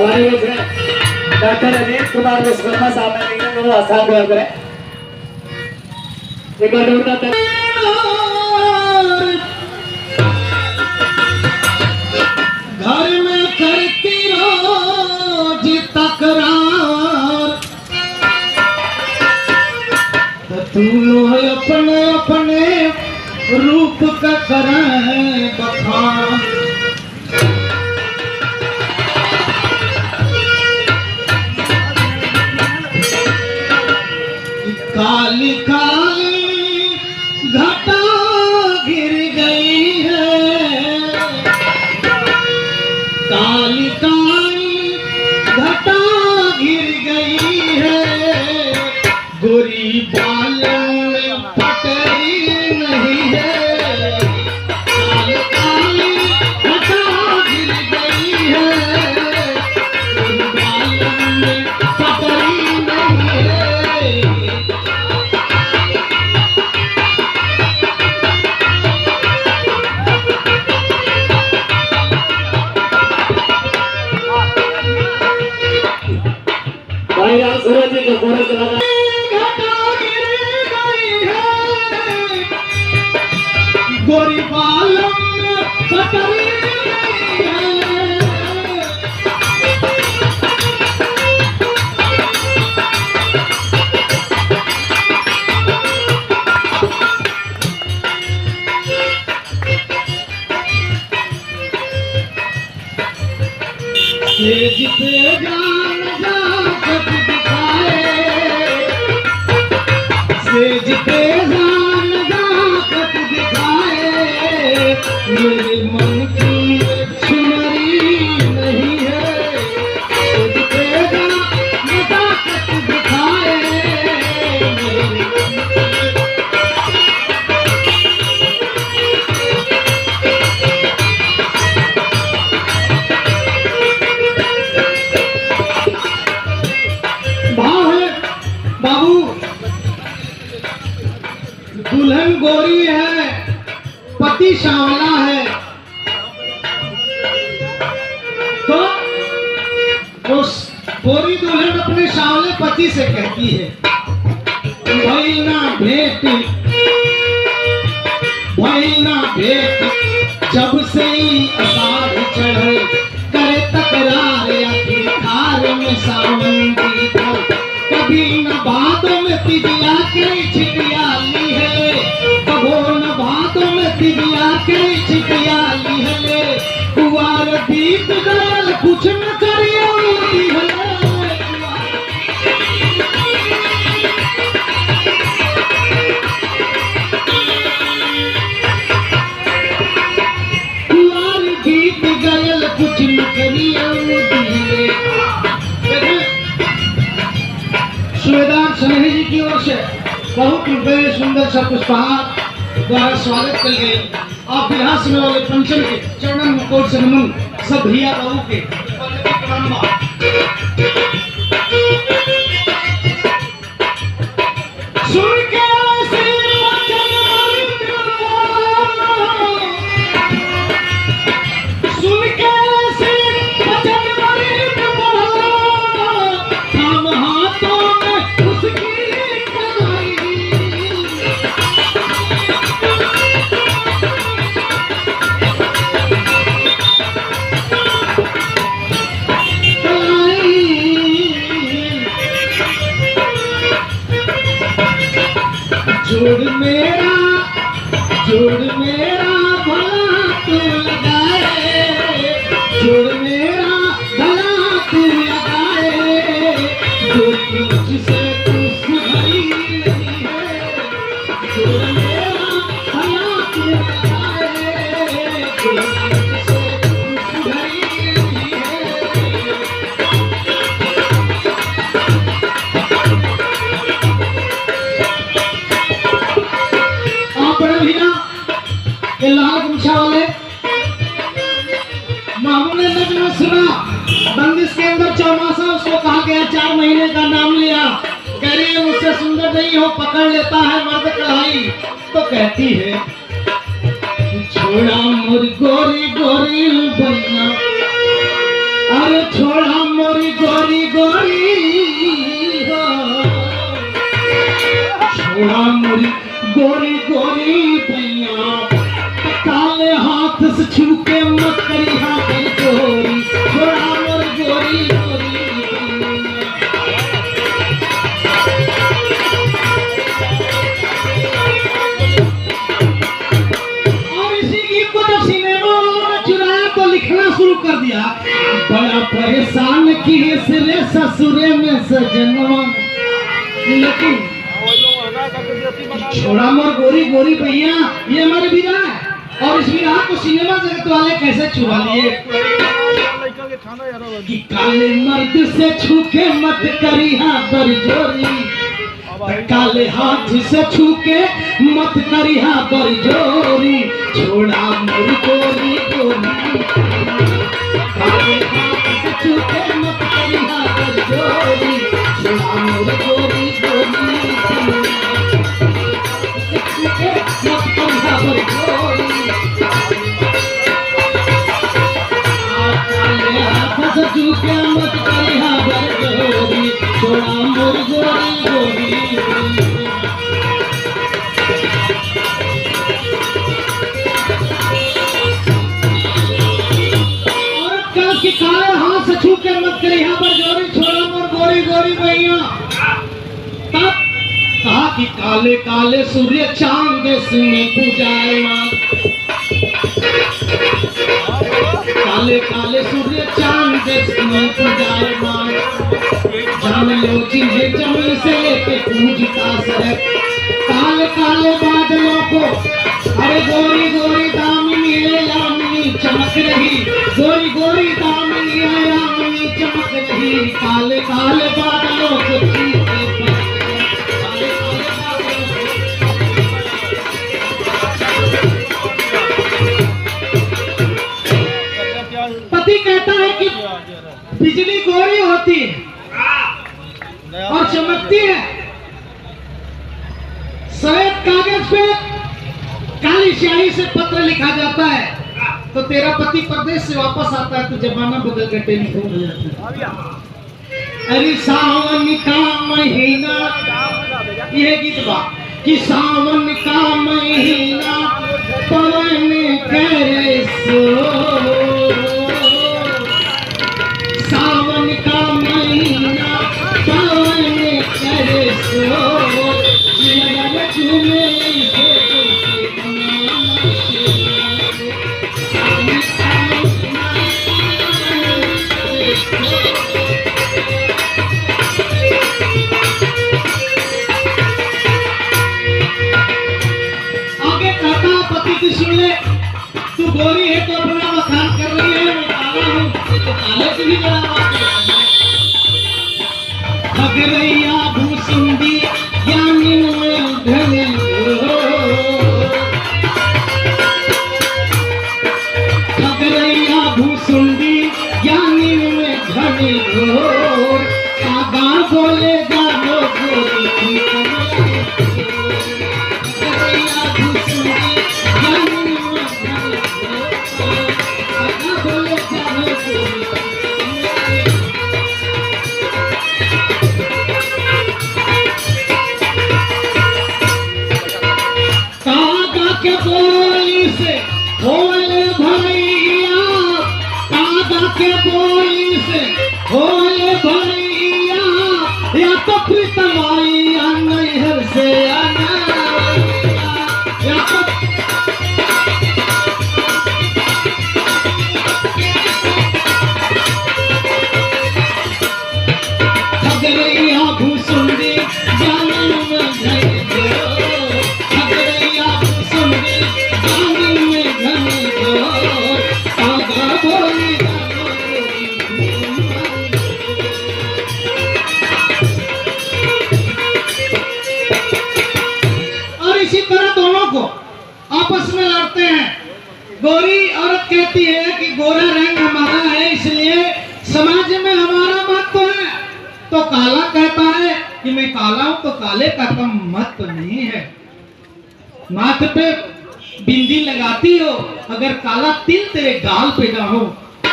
हमारे बीच में डॉक्टर अजीत कुमार विश्वकर्मा साहब ने लिखे वो आसान ग्रहण करें। एक बार ढूंढना घर में करती रोज तकरार, तू लोग अपने अपने रूप का करें बखान। काली काली घटा गिर गई है, काली काली घटा गिर गई है, गोरी बालों में पटरी नहीं है। काली काली घटा गिर गई है, गोरी बालों में पटरी नहीं है। भाई राम सूरज जी को कोरस लगा गोरी बालों में पटरी नहीं है। तेज पे जान जाकत दिखाए, तेज पे जान जाकत दिखाए, मेरे मन की सुनरी नहीं है। तेज पे जान जाकत दिखाए, मेरे मन बाबू दुल्हन गोरी है, पति सांवला है, तो उस गोरी दुल्हन अपने सांवले पति से कहती है, भाई ना भेंट जब से ही अषाढ़ चढ़े, करे तकरार आखिर खार में सावन की धर। कभी न बातों में तिबिया के छिटियाली है, कभो न बातों में तिबिया के छिटियाली है। कुआर बीत गयल कुछ न करियो कुआर बीत गयल कुछ न करियो। सुबेदार सनेही जी की ओर से बहुत रुपये सुंदर सा पुष्पहार द्वारा स्वागत कर गए। आप बिहार सुनने वाले पंचम के चरणन मुकोट से नमन, सब भैया बाबू के सुन के जोड़ मेरा भला तू लगाए, जोड़ मेरा भला तू लगाए, जो तुझसे तू सुधरी नहीं है। जोड़ मेरा भला तू लगाए, जो तुझसे तू सुधरी नहीं है। लाल गमछा वाले मामू ने नजर सुना, बंदिश के अंदर चौमासा उसको कहा गया, 4 महीने का नाम लिया, कह रही है मुझसे सुंदर नहीं हो, पकड़ लेता है मर्द कढ़ाई, तो कहती है छोड़ा मोर गोरी गोरी बन्ना, अरे छोड़ा मोरी गोरी गोरी हो, छोड़ा मोरी गोरी गोरी भैया, काले हाथ से छू के मत करी हाथ गोरी, छोड़ा मोरी गोरी गोरी लिखना शुरू कर दिया। बड़ा परेशान किए सिरे ससुरे में सजनवा, लेकिन छोड़ा मोर गोरी गोरी भैया ये हमारे विधा है, और इस विधा को सिनेमा जगत वाले कैसे छुड़ा लिए कि काले मर्द से छूके मत करी हाथ जोरी, काले हाथ से छूके मत करी हाथ जोरी, छोड़ा मोर गोरी गोरी, काले हाथ से छूके मत करी हाथ जोरी, छोड़ा मोर गोरी गोरी, छूके मत करी हाथ जोरी, काले हाथ से छूके मत करी हाथ जोरी, छोड़ा मोर गोरी गोरी। कि काले हाथ से छू के मत करे यहाँ पर जोरी, छोड़ा मोर गोरी गोरी भैया। तब कहा कि काले काले सूर्य चांद में पूजायमान, काले काले सूर्य चांद में पूजायमान, जान लो जिन्हें जमीन से लेके पूजता सरक, काले काले बादलों को अरे गोरी गोरी दामिनी यामिनी चमक रही, गोरी गोरी दामिनी यामिनी चमक रही, काले काले बादलों को चीरते काले काले बादलों को। पति कहता है कि बिजली गोरी होती है और चमकती है, सफेद कागज पे काली स्याही से पत्र लिखा जाता है, तो तेरा पति परदेश से वापस आता है तो जमाना बदल कर टेलीफोन हो जाता है। अरे सावन का महीना, यह गीत बा कि सावन का महीना पवन करे सो, सावन का महीना पवन करे सो, चूमे तू गोरी है तो अपना बखान कर रही है, मैं काला हूँ तो काले से भी बड़ा बात है। ठगरैया भूसुंडी ज्ञानी में धनी हो, ठगरैया भूसुंडी ज्ञानी में धनी हो, कागा बोले जानो गोरी की ठगरैया भूसुंडी ज्ञानी के बोली से होले भैया, कागा के बोली से होले भैया, या तो प्रीतम आई या नैहर से आना, या तो ठगरैया भूसुंडी जाने में धनी हो, ठगरैया भूसुंडी जाने में धनी हो, कागा बोली और इसी तरह दोनों को आपस में लड़ते हैं। गोरी औरत कहती है कि गोरा रंग हमारा है इसलिए समाज में हमारा महत्व है, तो काला कहता है कि मैं काला हूं तो काले का कम महत्व नहीं है। माथे पे बिंदी लगाती हो, अगर काला तिल तेरे गाल पे ना हो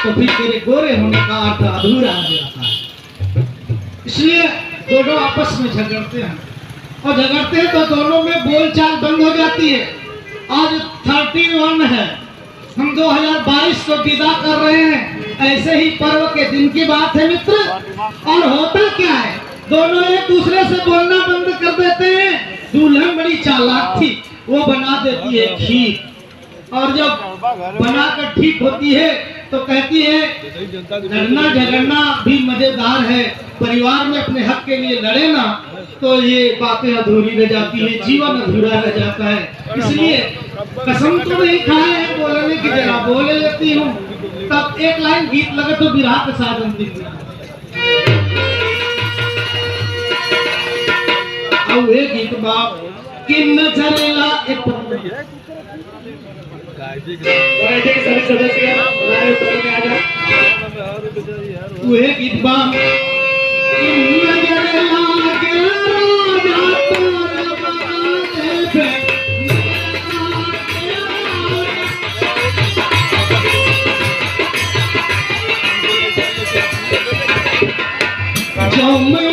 तो फिर तेरे गोरे होने का अर्थ अधूरा हो जाता है। इसलिए दोनों आपस में झगड़ते हैं, और झगड़ते हैं तो दोनों में बोलचाल बंद हो जाती है। आज 31 है, हम 2022 को विदा कर रहे हैं। ऐसे ही पर्व के दिन की बात है मित्र। और होता क्या है, दोनों एक दूसरे से बोलना बंद कर देते हैं। दुल्हन बड़ी चालाक थी, वो बना देती है खीर, और जब बनाकर ठीक होती है तो कहती है लड़ना झगड़ना भी मजेदार है, परिवार में अपने हक के लिए लड़े ना तो ये बातें अधूरी रह जाती है, जीवन अधूरा रह जाता है। इसलिए कसम तो नहीं खाए हैं बोलने की, जरा बोले लेती हूँ। तब एक लाइन गीत लगे तो विराह के साथ अंतिम अब एक गीत बाप कि नजरेला एक कमेटी के सभी सदस्य हमारे उत्तर में आ जाओ। वह गीत बाप कि नजरेला के राजा तोर बादे पे जो मैं